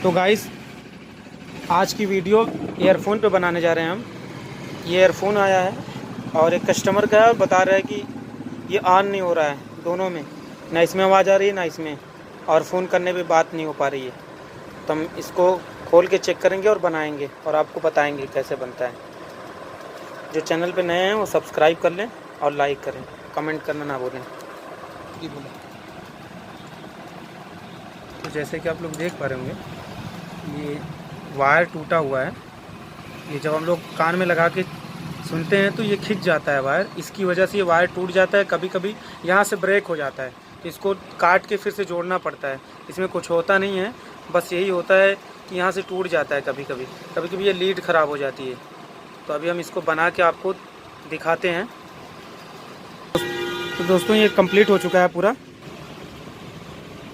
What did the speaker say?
तो गाइस आज की वीडियो ईयरफोन पे बनाने जा रहे हैं हम। ये ईयरफोन आया है और एक कस्टमर का बता रहा है कि ये ऑन नहीं हो रहा है दोनों में, ना इसमें आवाज़ आ रही है ना इसमें, और फ़ोन करने पे बात नहीं हो पा रही है। तो हम इसको खोल के चेक करेंगे और बनाएंगे और आपको बताएंगे कैसे बनता है। जो चैनल पे नए हैं वो सब्सक्राइब कर लें और लाइक करें, कमेंट करना ना भूलें। तो जैसे कि आप लोग देख पा रहे होंगे, ये वायर टूटा हुआ है। ये जब हम लोग कान में लगा के सुनते हैं तो ये खिंच जाता है वायर, इसकी वजह से ये वायर टूट जाता है। कभी कभी यहाँ से ब्रेक हो जाता है तो इसको काट के फिर से जोड़ना पड़ता है। इसमें कुछ होता नहीं है, बस यही होता है कि यहाँ से टूट जाता है। कभी कभी ये लीड ख़राब हो जाती है। तो अभी हम इसको बना के आपको दिखाते हैं। तो दोस्तों ये कंप्लीट हो चुका है पूरा।